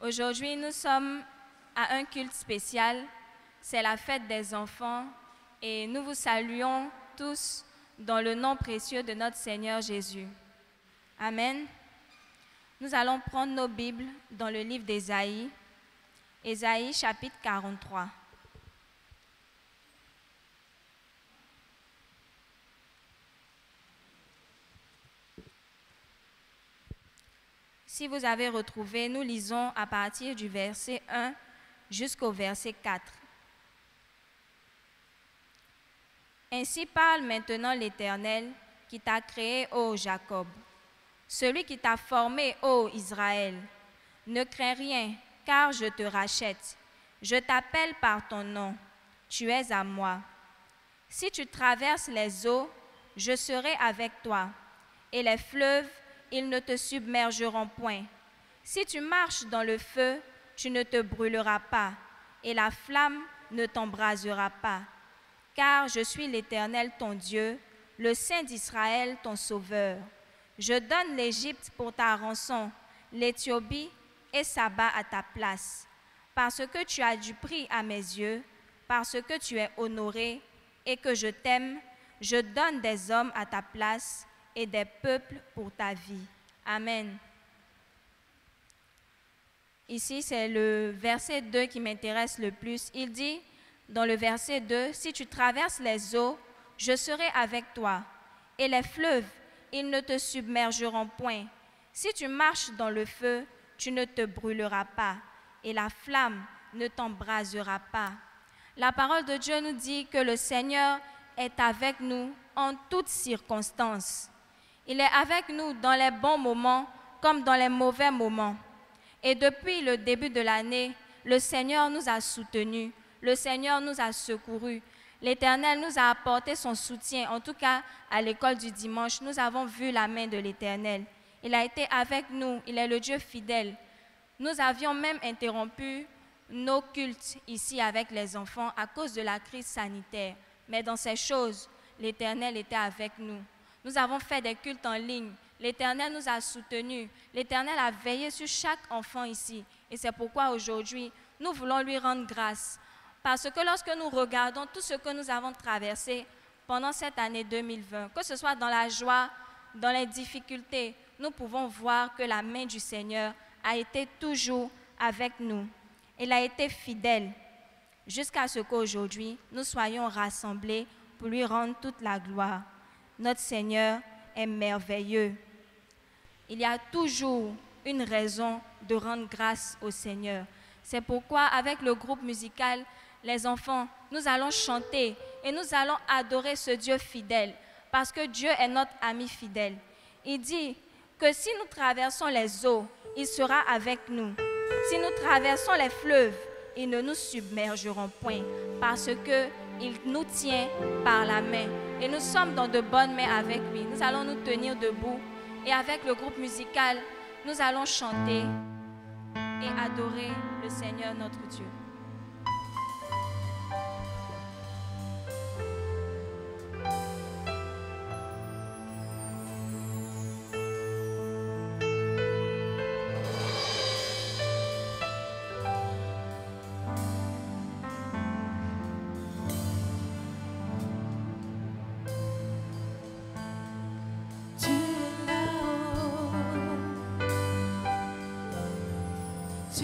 Aujourd'hui, nous sommes à un culte spécial. C'est la fête des enfants et nous vous saluons tous dans le nom précieux de notre Seigneur Jésus. Amen. Nous allons prendre nos Bibles dans le livre d'Ésaïe, Ésaïe chapitre 43. Si vous avez retrouvé, nous lisons à partir du verset 1 jusqu'au verset 4. Ainsi parle maintenant l'Éternel qui t'a créé, ô Jacob, celui qui t'a formé, ô Israël. Ne crains rien, car je te rachète. Je t'appelle par ton nom, tu es à moi. Si tu traverses les eaux, je serai avec toi, et les fleuves, ils ne te submergeront point. Si tu marches dans le feu, tu ne te brûleras pas, et la flamme ne t'embrasera pas. Car je suis l'Éternel ton Dieu, le Saint d'Israël ton Sauveur. Je donne l'Égypte pour ta rançon, l'Éthiopie et Saba à ta place. Parce que tu as du prix à mes yeux, parce que tu es honoré et que je t'aime, je donne des hommes à ta place et des peuples pour ta vie. Amen. Ici, c'est le verset 2 qui m'intéresse le plus. Il dit, dans le verset 2, « Si tu traverses les eaux, je serai avec toi, et les fleuves, ils ne te submergeront point. Si tu marches dans le feu, tu ne te brûleras pas, et la flamme ne t'embrasera pas. » La parole de Dieu nous dit que le Seigneur est avec nous en toutes circonstances. Il est avec nous dans les bons moments comme dans les mauvais moments. Et depuis le début de l'année, le Seigneur nous a soutenus, le Seigneur nous a secourus. L'Éternel nous a apporté son soutien. En tout cas, à l'école du dimanche, nous avons vu la main de l'Éternel. Il a été avec nous, il est le Dieu fidèle. Nous avions même interrompu nos cultes ici avec les enfants à cause de la crise sanitaire. Mais dans ces choses, l'Éternel était avec nous. Nous avons fait des cultes en ligne. L'Éternel nous a soutenus. L'Éternel a veillé sur chaque enfant ici. Et c'est pourquoi aujourd'hui, nous voulons lui rendre grâce. Parce que lorsque nous regardons tout ce que nous avons traversé pendant cette année 2020, que ce soit dans la joie, dans les difficultés, nous pouvons voir que la main du Seigneur a été toujours avec nous. Il a été fidèle jusqu'à ce qu'aujourd'hui, nous soyons rassemblés pour lui rendre toute la gloire. Notre Seigneur est merveilleux. Il y a toujours une raison de rendre grâce au Seigneur. C'est pourquoi, avec le groupe musical, les enfants, nous allons chanter et nous allons adorer ce Dieu fidèle, parce que Dieu est notre ami fidèle. Il dit que si nous traversons les eaux, il sera avec nous. Si nous traversons les fleuves, ils ne nous submergeront point, parce qu'il nous tient par la main. Et nous sommes dans de bonnes mains avec lui. Nous allons nous tenir debout et avec le groupe musical, nous allons chanter et adorer le Seigneur notre Dieu. Tu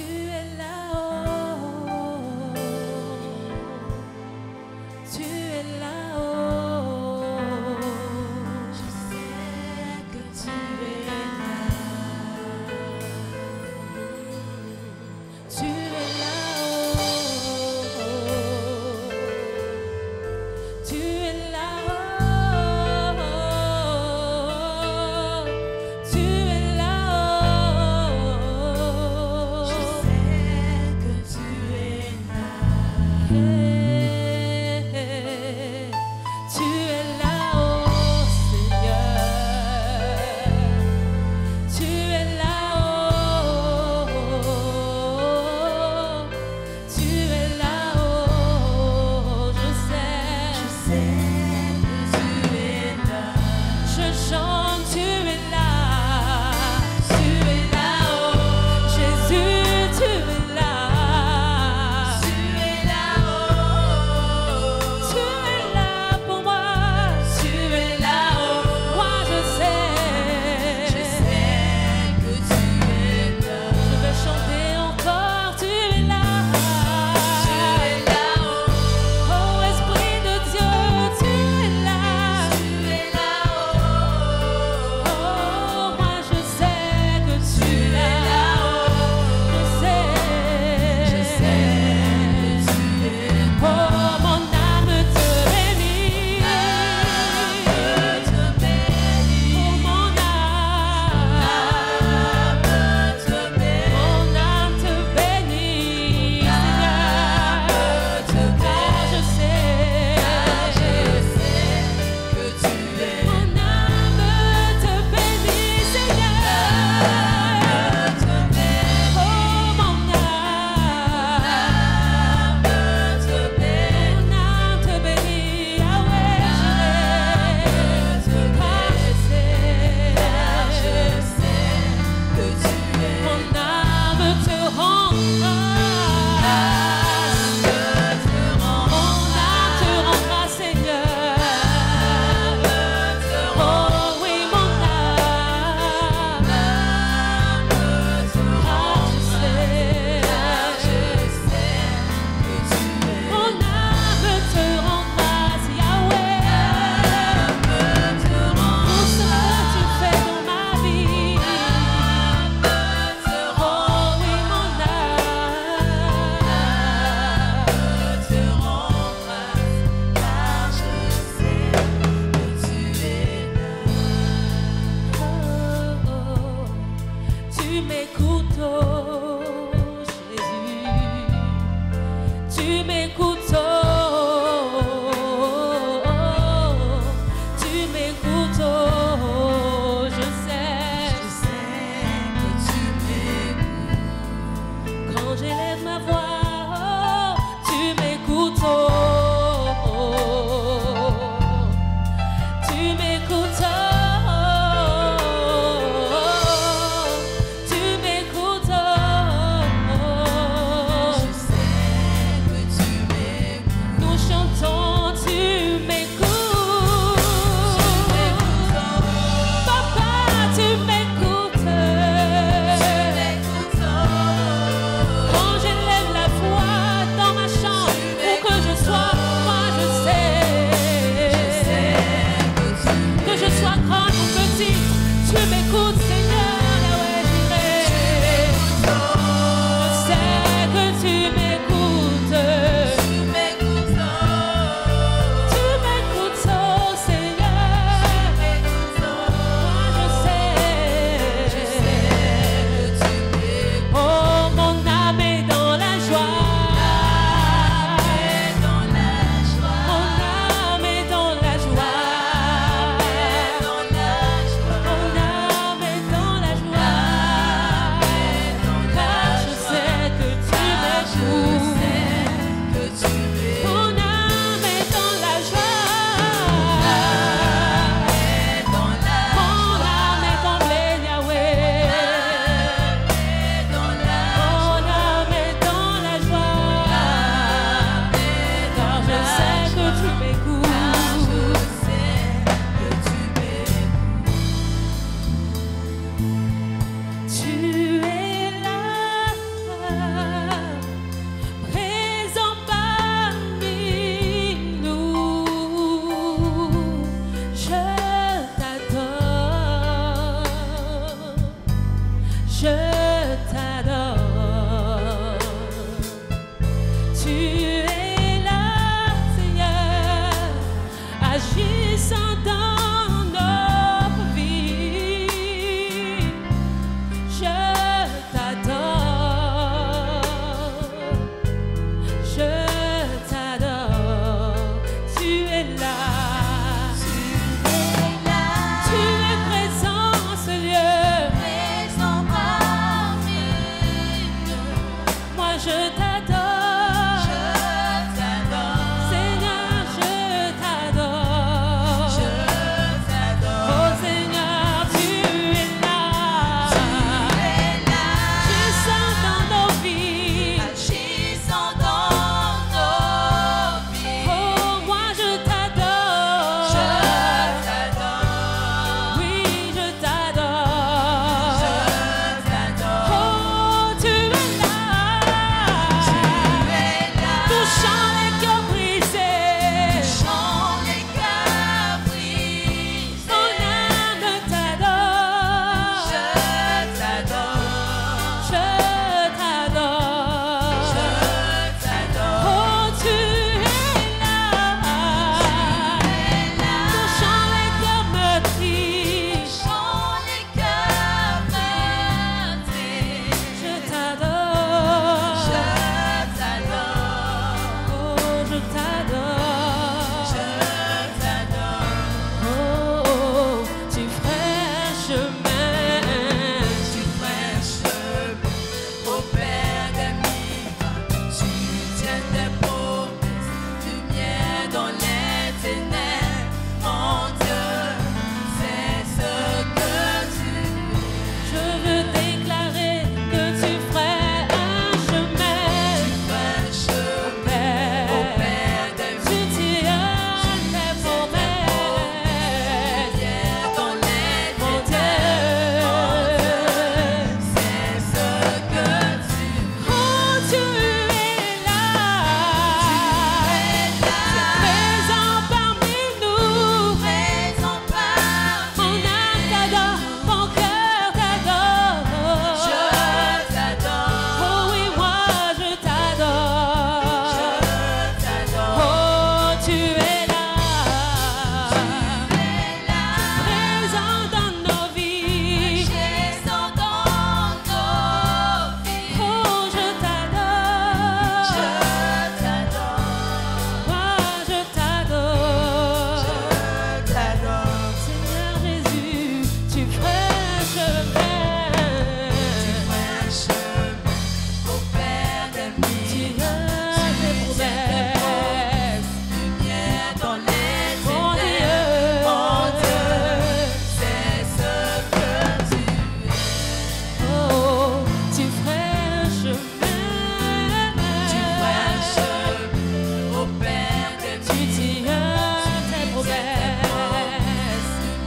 tiens tes promesses.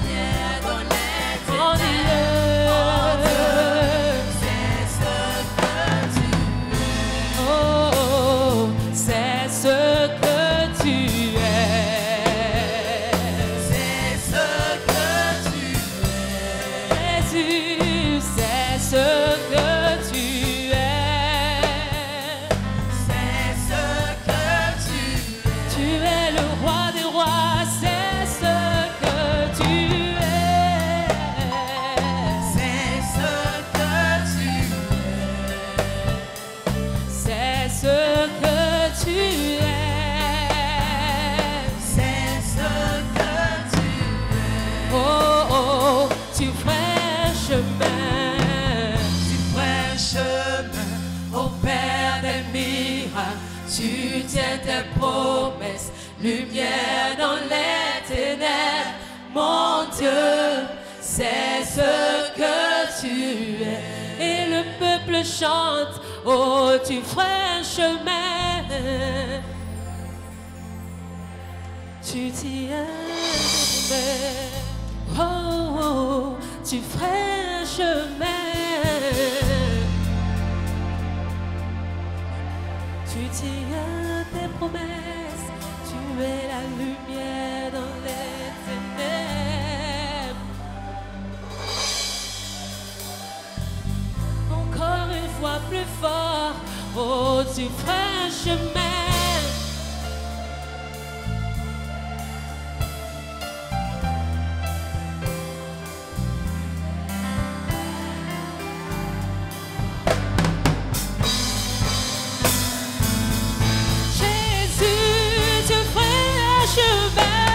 Lumière dans les En Dieu, c'est ce que tu es. oh, c'est ce que tu es. C'est ce que tu es. Jésus, c'est ce que tu es. C'est ce que tu es. Tu es le roi des rois, c'est ce que tu es. C'est ce que tu es. C'est ce que tu es. C'est ce que tu es. Oh, oh, tu ferais chemin. Tu ferais chemin au Père des miracles. Tu tiens tes promesses, lumière dans les ténèbres. Mon Dieu, c'est ce que tu es. Et le peuple chante, oh, tu ferais un chemin. Tu tiens tes promesses. Oh, oh, tu ferais un chemin. Tu tiens tes promesses, tu es la lumière dans les ténèbres. Encore une fois plus fort, oh, tu ferais un chemin. Jésus, tu ferais un chemin.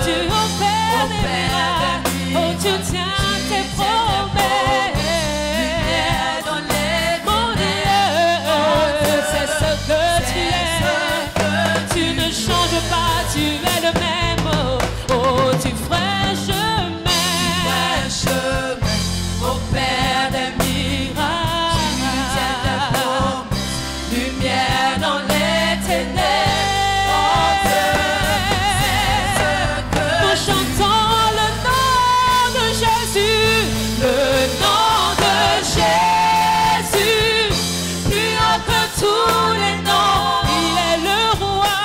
Tu opères des miracles. Oh, tu tiens tes promesses. Dans les Mon Dieu, c'est ce que tu es. Tu ne changes pas, tu es le même. Oh, tu ferais un chemin. chemin au Père des miracles. Tu tiens ta promesse. Lumière dans les ténèbres. Oh Dieu, c'est ce que Nous chantons le nom de Jésus, le nom de Jésus, plus haut que tous les noms. Il est le roi,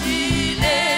il est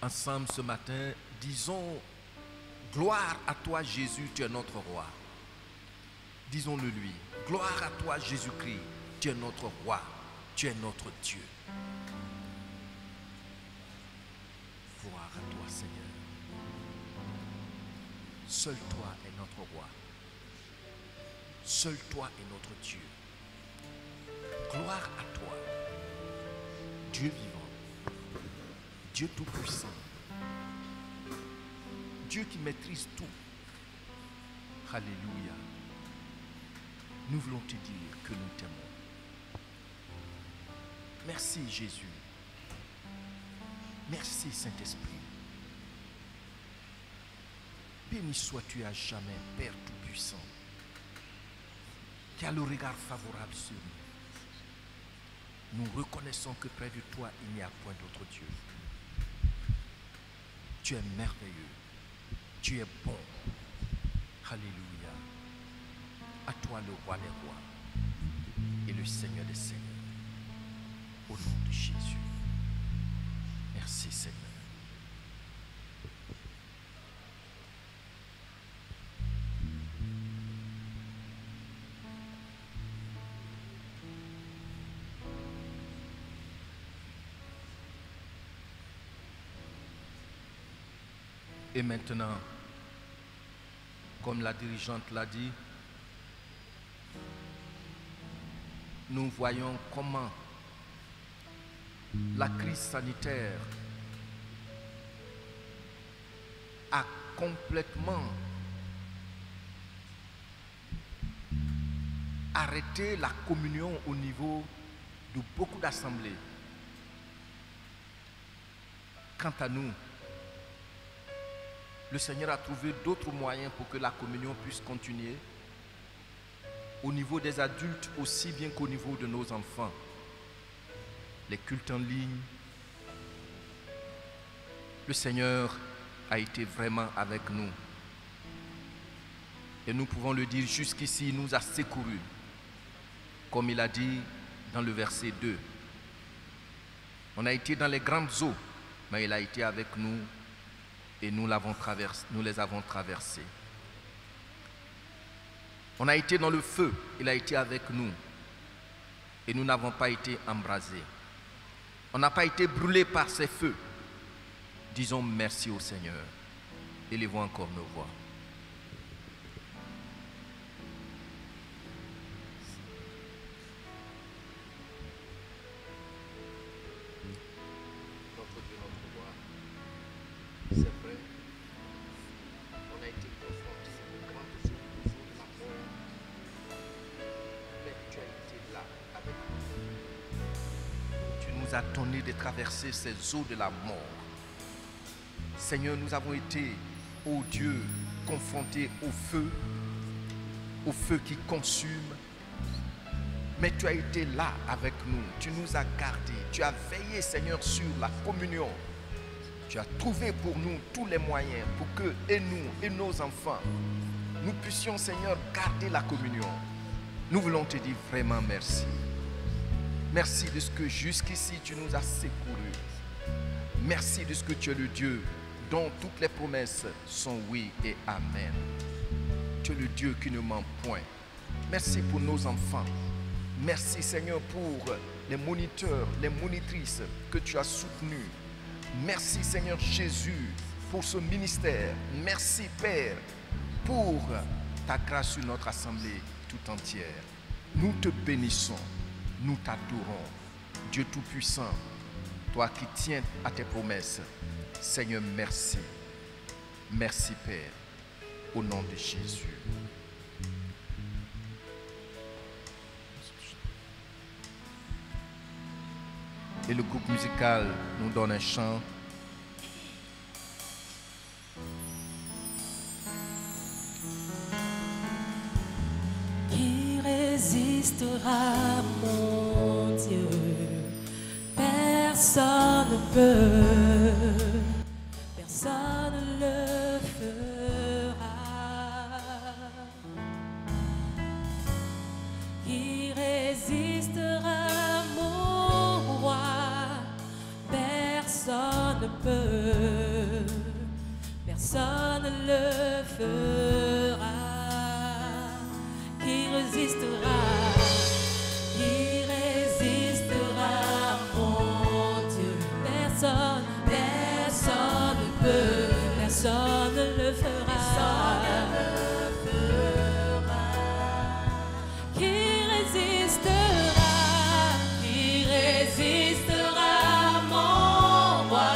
ensemble ce matin, disons gloire à toi Jésus, tu es notre roi. Disons-le lui. Gloire à toi Jésus-Christ, tu es notre roi, tu es notre Dieu. Gloire à toi Seigneur. Seul toi est notre roi. Seul toi est notre Dieu. Gloire à toi, Dieu vivant, Dieu tout-puissant, Dieu qui maîtrise tout. Alléluia. Nous voulons te dire que nous t'aimons. Merci Jésus. Merci Saint-Esprit. Béni sois-tu à jamais, Père tout-puissant, qui a le regard favorable sur nous. Nous reconnaissons que près de toi, il n'y a point d'autre Dieu. Tu es merveilleux. Tu es bon. Alléluia. À toi le roi des rois et le Seigneur des seigneurs. Au nom de Jésus. Merci Seigneur. Et maintenant, comme la dirigeante l'a dit, nous voyons comment la crise sanitaire a complètement arrêté la communion au niveau de beaucoup d'assemblées. Quant à nous, le Seigneur a trouvé d'autres moyens pour que la communion puisse continuer au niveau des adultes aussi bien qu'au niveau de nos enfants. Les cultes en ligne. Le Seigneur a été vraiment avec nous. Et nous pouvons le dire, jusqu'ici, il nous a secourus. Comme il a dit dans le verset 2. On a été dans les grandes eaux, mais il a été avec nous. Et nous les avons traversés. On a été dans le feu, il a été avec nous. Et nous n'avons pas été embrasés. On n'a pas été brûlés par ces feux. Disons merci au Seigneur. Élevons encore nos voix. Notre Dieu, notre roi. C'est vrai, on a été confrontés aux grandes eaux de la mort, mais tu as été là avec nous. Tu nous as donné de traverser ces eaux de la mort. Seigneur, nous avons été, ô Dieu, confrontés au feu qui consume, mais tu as été là avec nous, tu nous as gardés, tu as veillé, Seigneur, sur la communion. Tu as trouvé pour nous tous les moyens pour que, et nous, et nos enfants, nous puissions, Seigneur, garder la communion. Nous voulons te dire vraiment merci. Merci de ce que jusqu'ici tu nous as secourus. Merci de ce que tu es le Dieu dont toutes les promesses sont oui et amen. Tu es le Dieu qui ne ment point. Merci pour nos enfants. Merci, Seigneur, pour les moniteurs, les monitrices que tu as soutenus. Merci Seigneur Jésus pour ce ministère. Merci Père pour ta grâce sur notre assemblée tout entière. Nous te bénissons, nous t'adorons. Dieu Tout-Puissant, toi qui tiens à tes promesses. Seigneur, merci. Merci Père, au nom de Jésus. Et le groupe musical nous donne un chant. Qui résistera, mon Dieu? Personne ne peut, personne ne le fera. Qui résistera, mon roi? Personne ne peut. le fera. Qui résistera? Qui résistera, mon Dieu? Personne, personne ne peut, personne ne le fera. Qui résistera? Qui résistera, mon roi?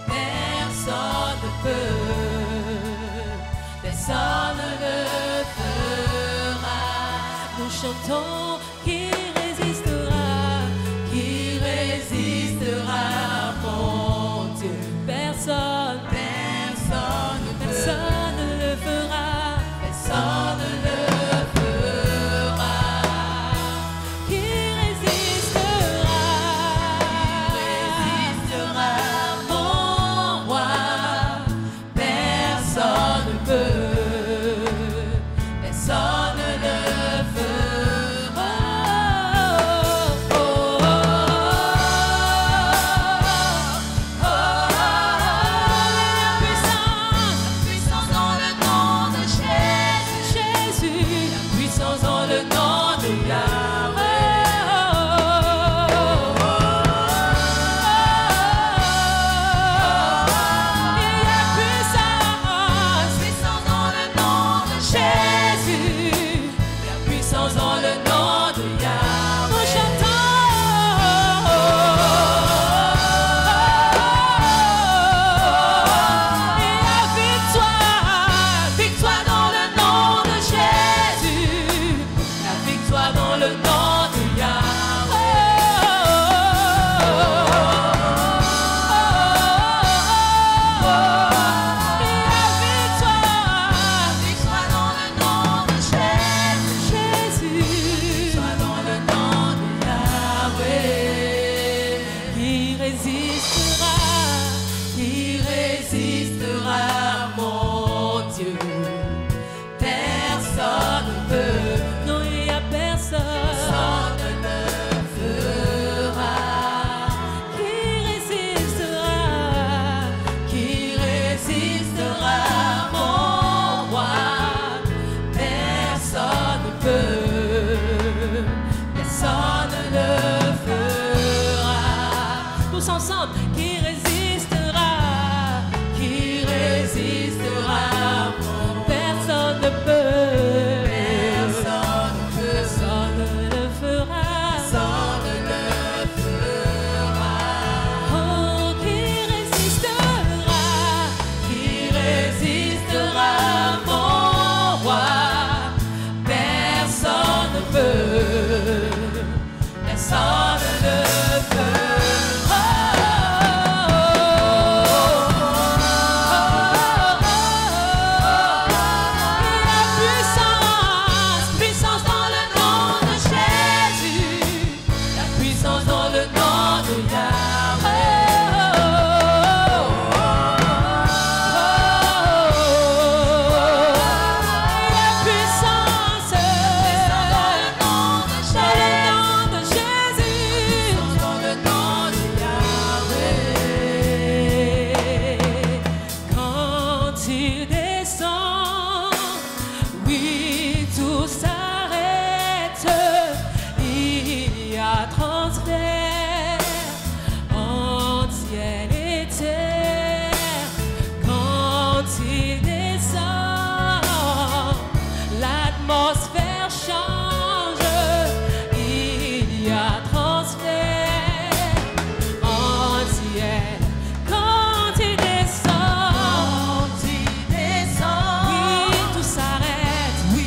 Personne ne peut, personne ne le fera. Nous chantons qui résistera, mon Dieu. Personne, personne, personne ne le fera, personne ne le fera. Qui résistera, mon roi? Personne ne peut, personne ne le fera. Oh, oh, oh, oh, la puissance dans le nom de Jésus, la puissance dans le nom de Yahweh. Puissance dans le nom de Yahweh. Nous chantons. Et la victoire, victoire dans le nom de Jésus. La victoire dans le nom de Yahweh. Et la victoire, victoire dans le nom de Jésus. Soit dans le nom de Yahweh. Qui résistera, mon Dieu? Personne ne peut, non, il n'y a personne. Personne ne le fera. Qui résistera, mon roi? Personne ne peut, personne ne le fera. Tous ensemble, qui résistera, personne ne peut, personne ne le fera, personne ne le fera. Oh, qui résistera, mon roi? Personne ne peut, personne ne le fera. Puissance dans le nom de Jésus, la puissance dans le nom de Yahweh. La puissance dans le nom de Jésus, dans le nom de Yahweh. Quand il descend, oui, tout s'arrête. Il y a transfert entre ciel et terre. Quand il descend, l'atmosphère change. Il y a transfert entre ciel. Quand il descend, oui, tout s'arrête. Oui,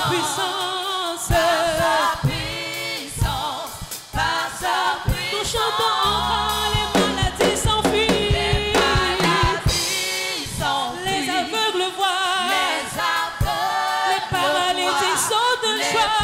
puissance, par sa puissance, nous chantons encore, les maladies s'enfuient, les aveugles voient, les paralytiques sautent de joie.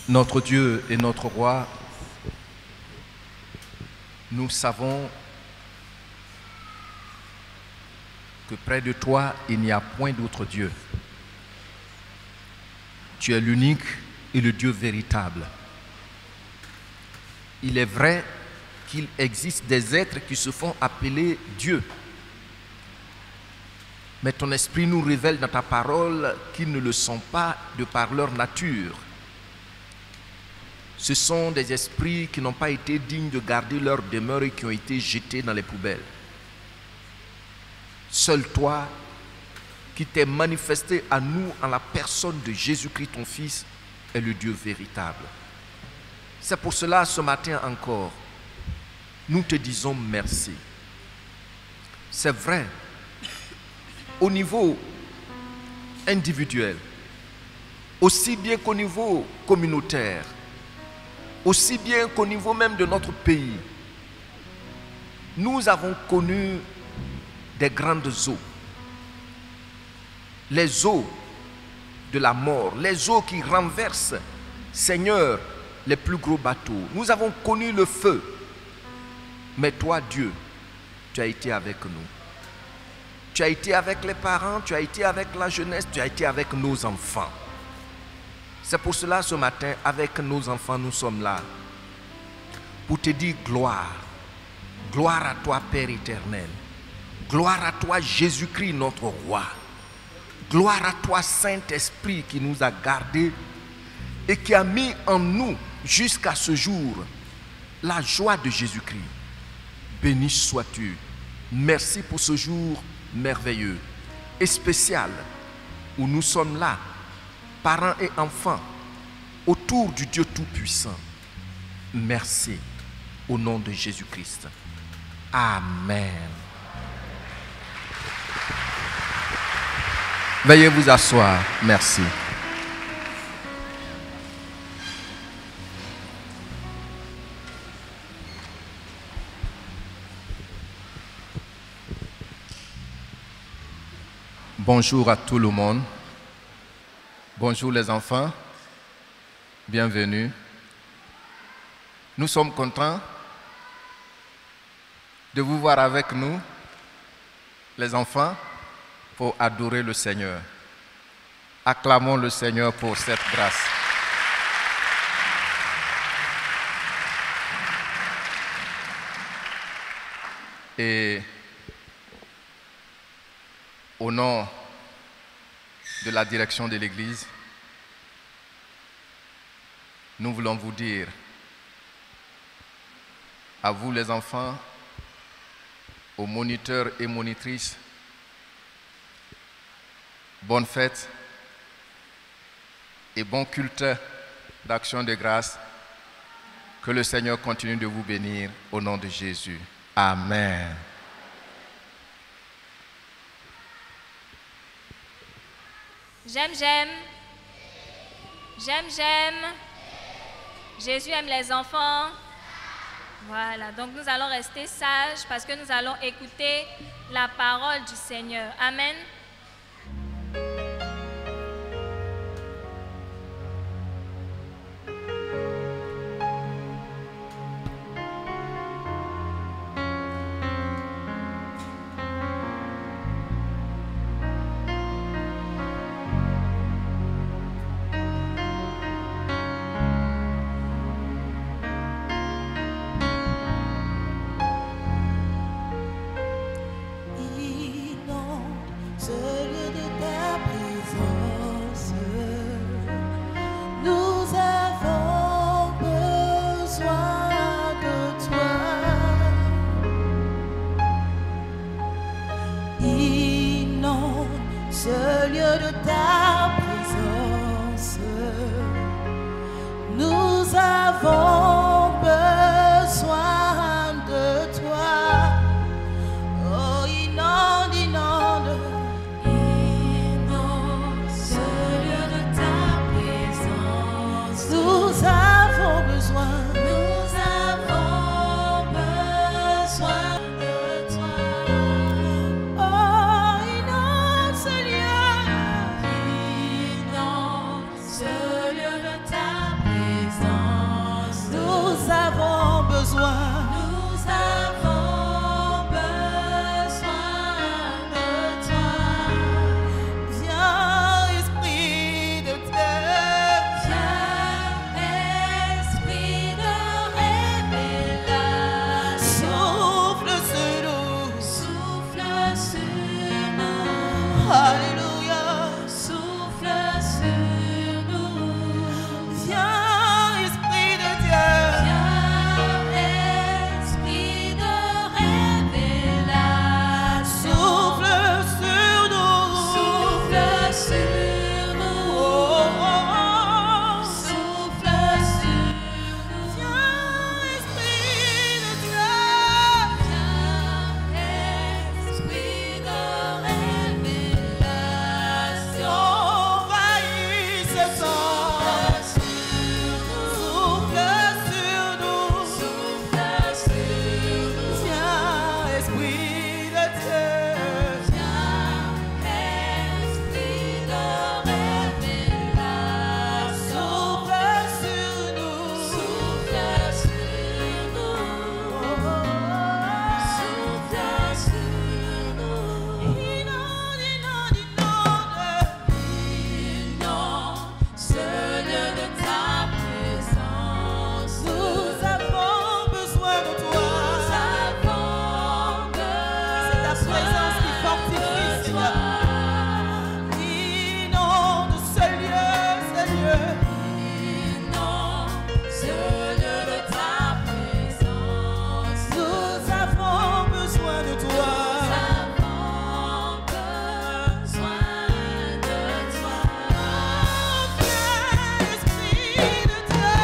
Notre Dieu et notre Roi, nous savons que près de toi, il n'y a point d'autre Dieu. Tu es l'unique et le Dieu véritable. Il est vrai qu'il existe des êtres qui se font appeler Dieu. Mais ton esprit nous révèle dans ta parole qu'ils ne le sont pas de par leur nature. Ce sont des esprits qui n'ont pas été dignes de garder leur demeure et qui ont été jetés dans les poubelles. Seul toi, qui t'es manifesté à nous en la personne de Jésus-Christ, ton Fils, est le Dieu véritable. C'est pour cela, ce matin encore, nous te disons merci. C'est vrai, au niveau individuel, aussi bien qu'au niveau communautaire, aussi bien qu'au niveau même de notre pays, nous avons connu des grandes eaux. Les eaux de la mort, les eaux qui renversent, Seigneur, les plus gros bateaux. Nous avons connu le feu. Mais toi, Dieu, tu as été avec nous. Tu as été avec les parents, tu as été avec la jeunesse, tu as été avec nos enfants. C'est pour cela, ce matin, avec nos enfants, nous sommes là pour te dire gloire. Gloire à toi, Père éternel. Gloire à toi, Jésus-Christ, notre Roi. Gloire à toi, Saint-Esprit, qui nous a gardés et qui a mis en nous, jusqu'à ce jour, la joie de Jésus-Christ. Béni sois-tu. Merci pour ce jour merveilleux et spécial où nous sommes là, parents et enfants, autour du Dieu Tout-Puissant. Merci au nom de Jésus-Christ. Amen. Veuillez vous asseoir. Merci. Bonjour à tout le monde. Bonjour les enfants. Bienvenue. Nous sommes contents de vous voir avec nous, les enfants, pour adorer le Seigneur. Acclamons le Seigneur pour cette grâce. Et au nom de la direction de l'Église, nous voulons vous dire, à vous les enfants, aux moniteurs et monitrices, bonne fête et bon culte d'action de grâce. Que le Seigneur continue de vous bénir au nom de Jésus. Amen. J'aime, j'aime. J'aime, j'aime. Jésus aime les enfants. Voilà, donc nous allons rester sages parce que nous allons écouter la parole du Seigneur. Amen. Nous avons besoin de toi. Oh, inonde, inonde. Inonde ce lieu de ta présence. Nous avons besoin. Nous avons besoin de toi. Oh, inonde ce lieu. Inonde ce lieu de ta présence. Nous avons besoin. Nous avons besoin de toi. Viens, Esprit de Dieu. Viens, Esprit de révélation. Souffle sur nous. Souffle sur nous. Alléluia. Souffle sur nous. Viens, Esprit de Dieu. Viens, Esprit de révélation. Souffle sur nous. Souffle sur nous. Oh, oh, oh. Souffle sur nous. Viens, Esprit de Dieu. Viens, Esprit de révélation. Envahis ce temps. Souffle sur nous. Souffle sur nous. Viens, Esprit de Dieu. Viens, Esprit de révélation. Souffle sur nous. Souffle sur nous. Souffle sur nous. Inonde, inonde, inonde. Inonde ce lieu de ta présence. Nous avons besoin de toi. Nous avons besoin. C'est ta présence qui fortifie, Seigneur. Inonde ce lieu, ce lieu. Inonde ce lieu de ta présence. Nous avons besoin de toi. Nous avons besoin de toi. Viens, Esprit de Dieu.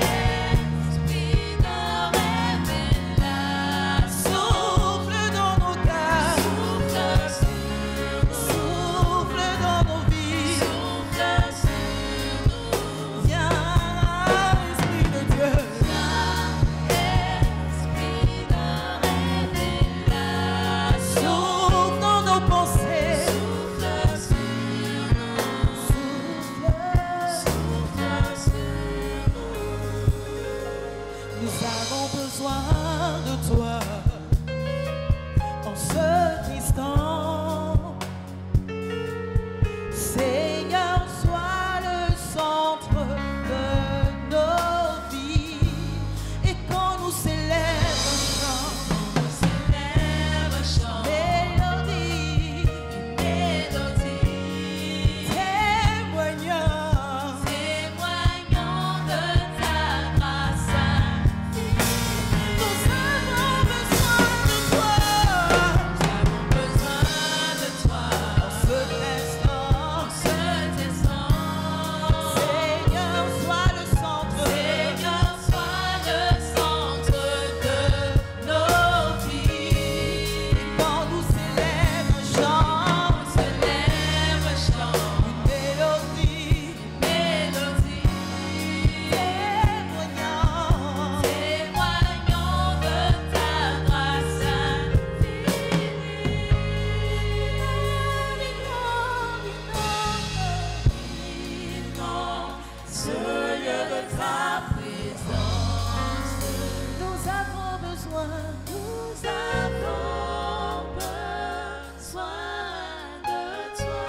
Esprit de révélation. Souffle dans nos cœurs. Souffle dans nos vies. Viens, Esprit de Dieu. Esprit de révélation. Souffle dans nos pensées. Souffle sur nous. Nous avons besoin de toi en cet instant. Seigneur, sois le centre de nos vies. Et quand nous s'élève un chant, mélodie, témoignant de ta grâce infinie. Nous avons besoin de toi. En cet instant. Seigneur, sois le centre. De nos vies. Quand nous s'élève un chant, une mélodie, témoignant de ta grâce infinie. Ce lieu de ta présence. Nous avons besoin de toi.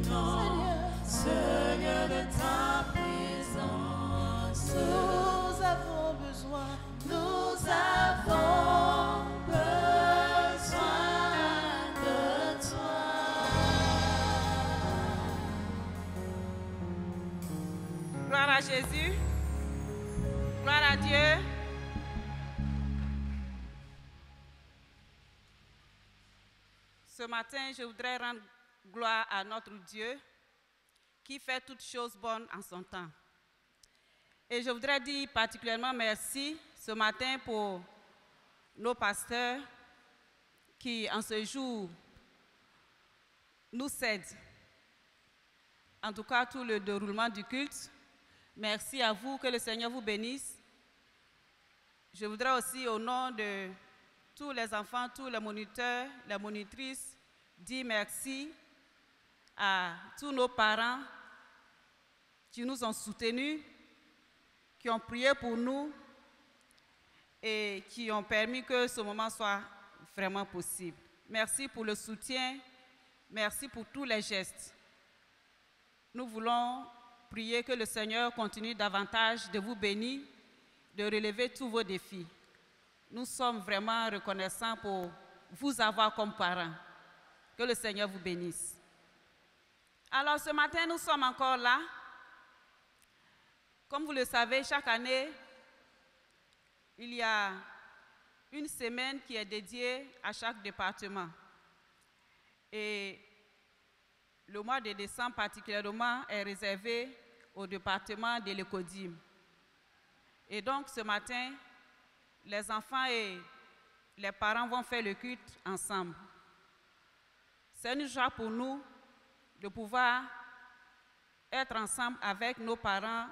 Inonde, ce lieu de ta présence. Nous avons besoin de toi. Gloire à Jésus. Gloire à Dieu. Ce matin, je voudrais rendre gloire à notre Dieu qui fait toutes choses bonnes en son temps. Et je voudrais dire particulièrement merci ce matin pour nos pasteurs qui, en ce jour, nous cèdent. En tout cas, tout le déroulement du culte. Merci à vous, que le Seigneur vous bénisse. Je voudrais aussi, au nom de tous les enfants, tous les moniteurs, les monitrices, dire merci à tous nos parents qui nous ont soutenus, qui ont prié pour nous et qui ont permis que ce moment soit vraiment possible. Merci pour le soutien, merci pour tous les gestes. Nous voulons prier que le Seigneur continue davantage de vous bénir, de relever tous vos défis. Nous sommes vraiment reconnaissants pour vous avoir comme parents. Que le Seigneur vous bénisse. Alors ce matin, nous sommes encore là. Comme vous le savez, chaque année, il y a une semaine qui est dédiée à chaque département. Et le mois de décembre particulièrement est réservé au département de l'Écodim. Et donc ce matin, les enfants et les parents vont faire le culte ensemble. C'est une joie pour nous de pouvoir être ensemble avec nos parents,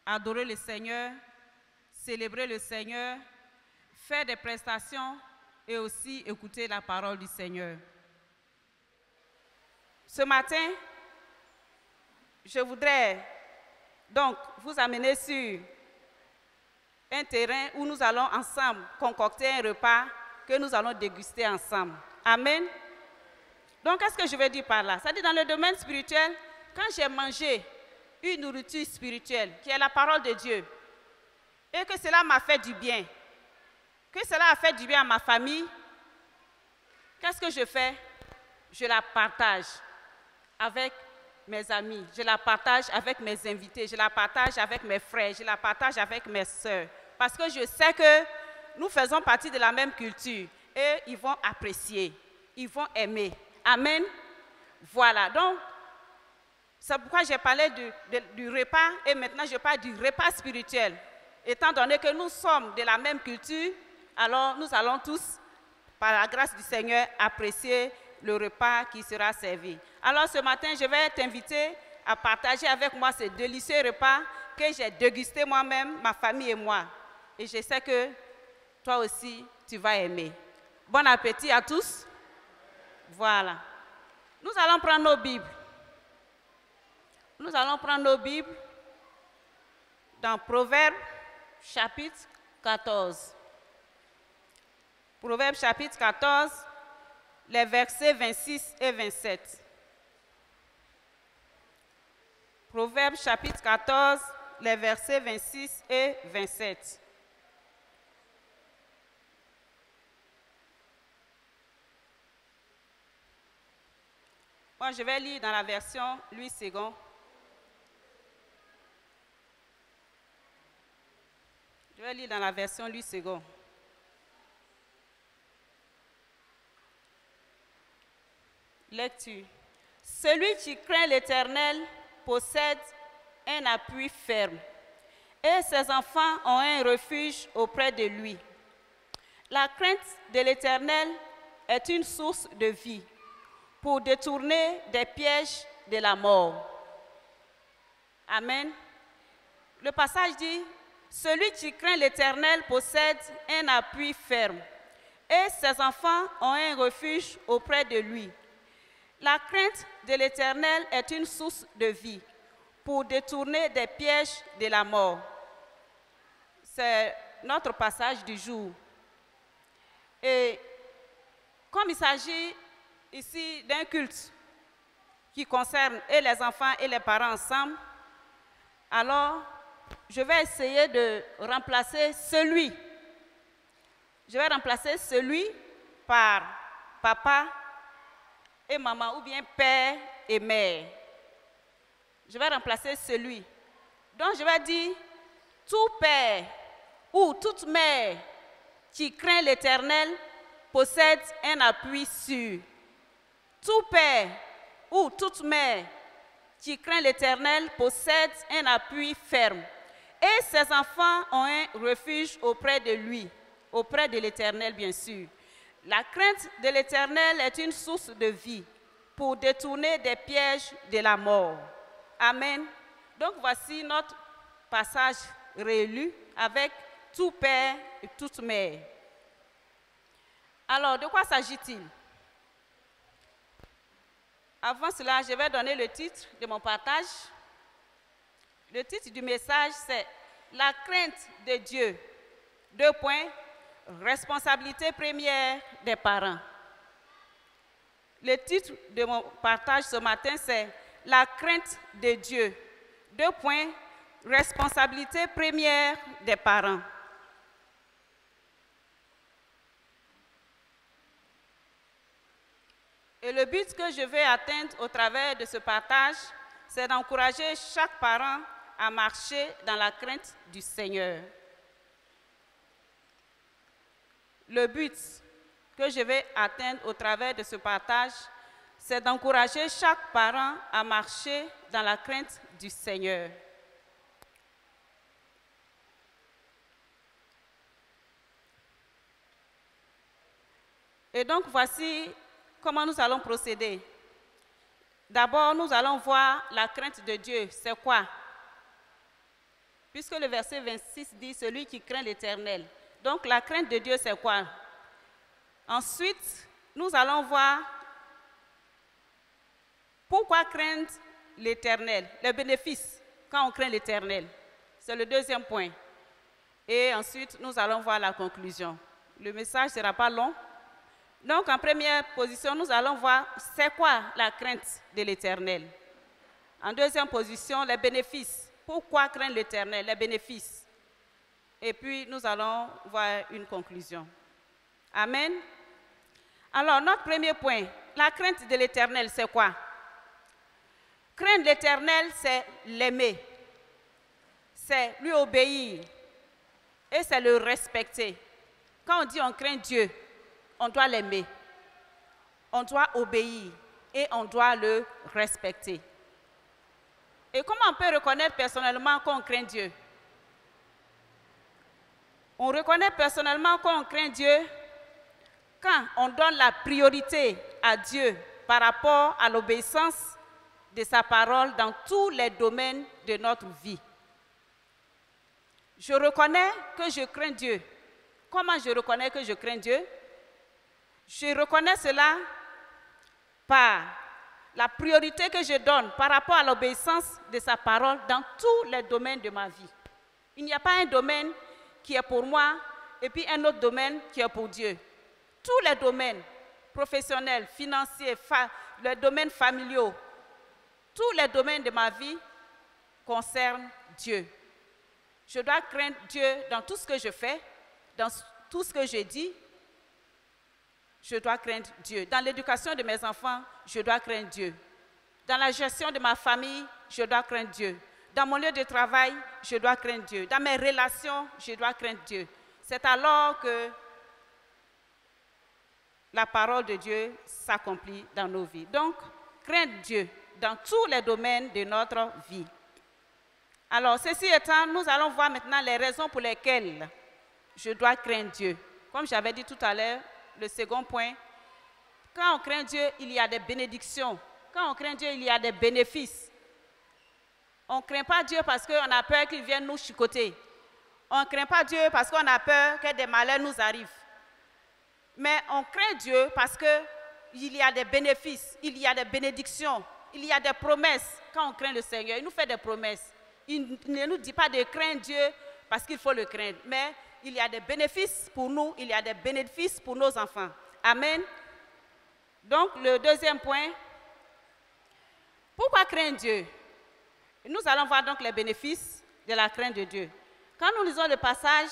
adorer le Seigneur, célébrer le Seigneur, faire des prestations et aussi écouter la parole du Seigneur. Ce matin, je voudrais donc vous amener sur un terrain où nous allons ensemble concocter un repas que nous allons déguster ensemble. Amen. Donc, qu'est-ce que je veux dire par là? C'est-à-dire, dans le domaine spirituel, quand j'ai mangé une nourriture spirituelle, qui est la parole de Dieu, et que cela m'a fait du bien, que cela a fait du bien à ma famille, qu'est-ce que je fais? Je la partage avec mes amis, je la partage avec mes invités, je la partage avec mes frères, je la partage avec mes sœurs. Parce que je sais que nous faisons partie de la même culture et ils vont apprécier, ils vont aimer. Amen. Voilà, donc, c'est pourquoi j'ai parlé du repas et maintenant je parle du repas spirituel. Étant donné que nous sommes de la même culture, alors nous allons tous, par la grâce du Seigneur, apprécier le repas qui sera servi. Alors ce matin, je vais t'inviter à partager avec moi ce délicieux repas que j'ai dégusté moi-même, ma famille et moi. Et je sais que toi aussi, tu vas aimer. Bon appétit à tous. Voilà. Nous allons prendre nos Bibles. Nous allons prendre nos Bibles dans Proverbes chapitre 14. Proverbes chapitre 14, les versets 26 et 27. Proverbes chapitre 14, les versets 26 et 27. Moi, je vais lire dans la version Louis II. Je vais lire dans la version Louis II. Lecture. Celui qui craint l'Éternel possède un appui ferme, et ses enfants ont un refuge auprès de lui. La crainte de l'Éternel est une source de vie pour détourner des pièges de la mort. Amen. Le passage dit, celui qui craint l'Éternel possède un appui ferme, et ses enfants ont un refuge auprès de lui. La crainte de l'Éternel est une source de vie pour détourner des pièges de la mort. C'est notre passage du jour. Et comme il s'agit ici d'un culte qui concerne et les enfants et les parents ensemble, alors je vais essayer de remplacer celui. Je vais remplacer celui par papa et maman, ou bien père et mère. Je vais remplacer celui. Donc je vais dire, tout père ou toute mère qui craint l'Éternel possède un appui sûr. Tout père ou toute mère qui craint l'Éternel possède un appui ferme et ses enfants ont un refuge auprès de lui, auprès de l'Éternel bien sûr. La crainte de l'Éternel est une source de vie pour détourner des pièges de la mort. Amen. Donc voici notre passage réélu avec tout père et toute mère. Alors, de quoi s'agit-il? Avant cela, je vais donner le titre de mon partage. Le titre du message, c'est « La crainte de Dieu ». 2 points. Responsabilité première des parents. Le titre de mon partage ce matin, c'est « La crainte de Dieu ». 2 points. Responsabilité première des parents. Et le but que je vais atteindre au travers de ce partage, c'est d'encourager chaque parent à marcher dans la crainte du Seigneur. Le but que je vais atteindre au travers de ce partage, c'est d'encourager chaque parent à marcher dans la crainte du Seigneur. Et donc, voici comment nous allons procéder. D'abord, nous allons voir la crainte de Dieu. C'est quoi? Puisque le verset 26 dit « Celui qui craint l'Éternel ». Donc, la crainte de Dieu, c'est quoi? Ensuite, nous allons voir pourquoi craindre l'Éternel, les bénéfices quand on craint l'Éternel. C'est le deuxième point. Et ensuite, nous allons voir la conclusion. Le message ne sera pas long. Donc, en première position, nous allons voir c'est quoi la crainte de l'Éternel. En deuxième position, les bénéfices. Pourquoi craindre l'Éternel? Les bénéfices. Et puis, nous allons voir une conclusion. Amen. Alors, notre premier point, la crainte de l'Éternel, c'est quoi? Craindre l'Éternel, c'est l'aimer. C'est lui obéir. Et c'est le respecter. Quand on dit on craint Dieu, on doit l'aimer, on doit obéir et on doit le respecter. Et comment on peut reconnaître personnellement qu'on craint Dieu? On reconnaît personnellement qu'on craint Dieu quand on donne la priorité à Dieu par rapport à l'obéissance de sa parole dans tous les domaines de notre vie. Je reconnais que je crains Dieu. Comment je reconnais que je crains Dieu? Je reconnais cela par la priorité que je donne par rapport à l'obéissance de sa parole dans tous les domaines de ma vie. Il n'y a pas un domaine qui est pour moi et puis un autre domaine qui est pour Dieu. Tous les domaines professionnels, financiers, les domaines familiaux, tous les domaines de ma vie concernent Dieu. Je dois craindre Dieu dans tout ce que je fais, dans tout ce que je dis. Je dois craindre Dieu. Dans l'éducation de mes enfants, je dois craindre Dieu. Dans la gestion de ma famille, je dois craindre Dieu. Dans mon lieu de travail, je dois craindre Dieu. Dans mes relations, je dois craindre Dieu. C'est alors que la parole de Dieu s'accomplit dans nos vies. Donc, craindre Dieu dans tous les domaines de notre vie. Alors, ceci étant, nous allons voir maintenant les raisons pour lesquelles je dois craindre Dieu. Comme j'avais dit tout à l'heure, le second point, quand on craint Dieu, il y a des bénédictions. Quand on craint Dieu, il y a des bénéfices. On ne craint pas Dieu parce qu'on a peur qu'il vienne nous chicoter. On ne craint pas Dieu parce qu'on a peur que des malheurs nous arrivent. Mais on craint Dieu parce qu'il y a des bénéfices, il y a des bénédictions, il y a des promesses. Quand on craint le Seigneur, il nous fait des promesses. Il ne nous dit pas de craindre Dieu parce qu'il faut le craindre. Mais il y a des bénéfices pour nous, il y a des bénéfices pour nos enfants. Amen. Donc, le deuxième point, pourquoi craindre Dieu? Nous allons voir donc les bénéfices de la crainte de Dieu. Quand nous lisons le passage,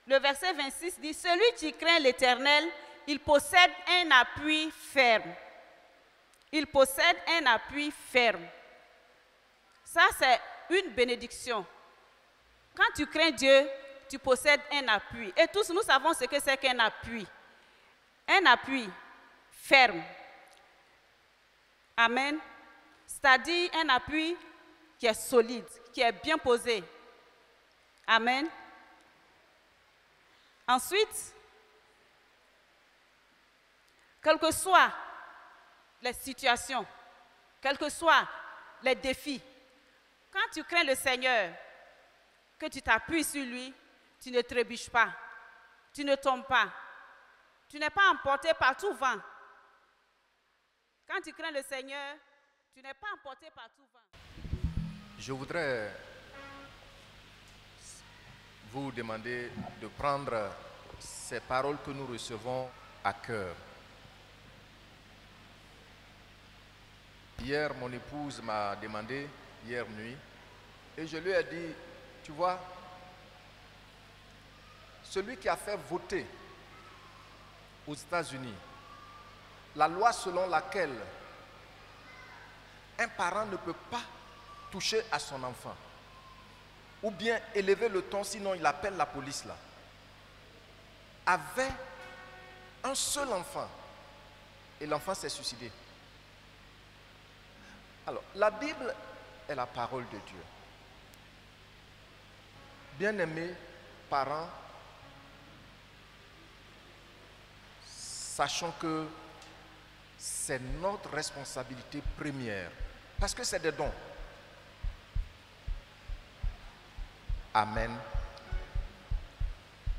le verset 26 dit « Celui qui craint l'Éternel, il possède un appui ferme. » Il possède un appui ferme. Ça, c'est une bénédiction. Quand tu crains Dieu, tu possèdes un appui. Et tous, nous savons ce que c'est qu'un appui. Un appui ferme. Amen. C'est-à-dire un appui qui est solide, qui est bien posé. Amen. Ensuite, quelles que soient les situations, quels que soient les défis, quand tu crains le Seigneur, que tu t'appuies sur lui, tu ne trébuches pas, tu ne tombes pas, tu n'es pas emporté par tout vent. Quand tu crains le Seigneur, tu n'es pas emporté par tout vent. Je voudrais vous demander de prendre ces paroles que nous recevons à cœur. Hier, mon épouse m'a demandé, hier nuit, et je lui ai dit, tu vois, celui qui a fait voter aux États-Unis la loi selon laquelle un parent ne peut pas toucher à son enfant ou bien élever le ton, sinon il appelle la police là, avait un seul enfant et l'enfant s'est suicidé. Alors, la Bible est la parole de Dieu. Bien-aimés parents, sachons que c'est notre responsabilité première, parce que c'est des dons. Amen.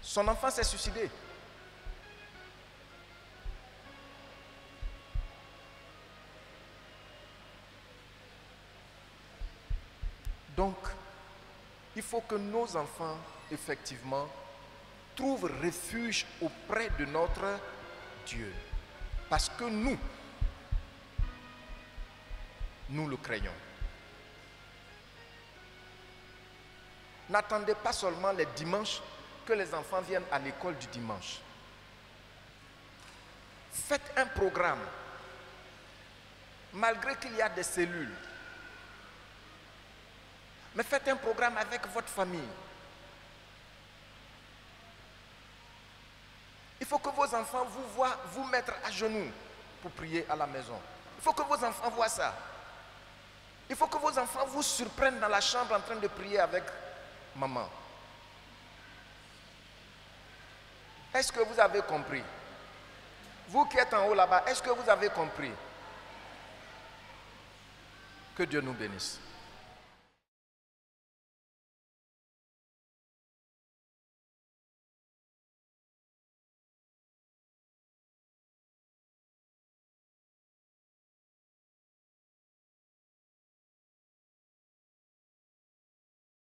Son enfant s'est suicidé. Donc, il faut que nos enfants, effectivement, trouvent refuge auprès de notre Dieu. Parce que nous le craignons. N'attendez pas seulement les dimanches que les enfants viennent à l'école du dimanche. Faites un programme. Malgré qu'il y a des cellules. Mais faites un programme avec votre famille. Il faut que vos enfants vous voient vous mettre à genoux pour prier à la maison. Il faut que vos enfants voient ça. Il faut que vos enfants vous surprennent dans la chambre en train de prier avec maman. Est-ce que vous avez compris? Vous qui êtes en haut là-bas, est-ce que vous avez compris? Que Dieu nous bénisse.